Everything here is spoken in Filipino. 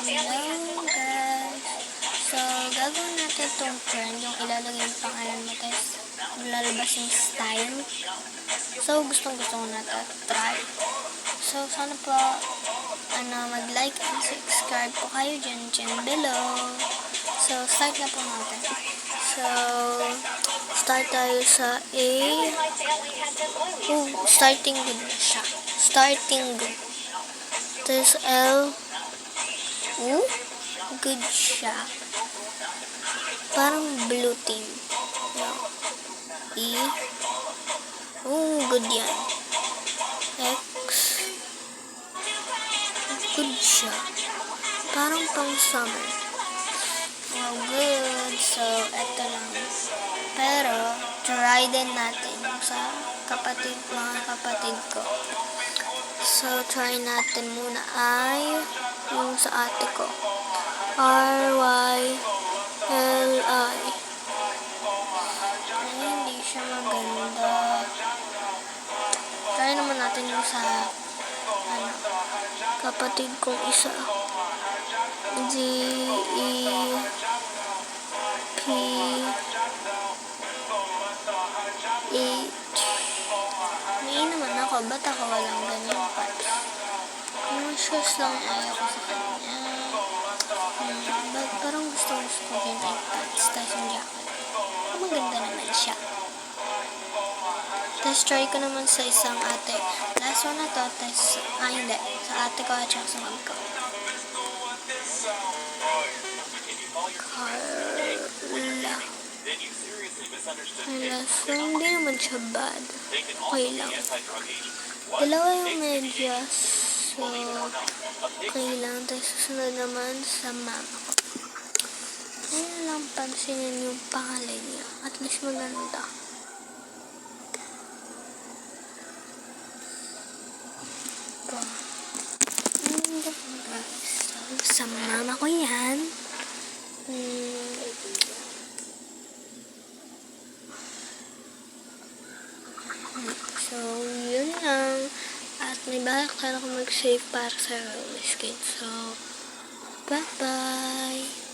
Hello guys! So, gagawin natin itong trend, yung ilalagay yung pangalan mo, tapos lalabas yung style. So, gustong-gusto ko na try. So, sana po, mag-like and subscribe po kayo dyan below. So, start na po natin. So, start tayo sa A. Starting good na siya. Starting good. Tapos L. Good siya. Parang blue team. E. Good yan. X. Good siya. Parang pang summer. Good. So, eto lang. Pero, try din natin sa mga kapatid ko. So, try natin muna ay yung sa ate ko. RYLI. Ay, hindi siya maganda. Try naman natin yung sa kapatid kong isa. GEPH. May naman ako. Ba't ako walang ganyan parts? Conscious lang ayaw ko sa kanya. Parang gusto ko din yung pants. Tapos yung jacket. Maganda naman siya. Tapos try ko naman sa isang ate. Last one na to. Tapos, hindi. Sa ate ko at sa mom ko. Carla. Last one, hindi naman siya bad. Okay lang. Dalawa yung medyas. So, okay lang. Tapos susunod naman sa mama ko. Ayun lang pansinin yung pangalan niya. At least maganda. So, sa mama ko yan. So, yun lang. At may balak talaga mag-save para sa roller skate. So, bye-bye!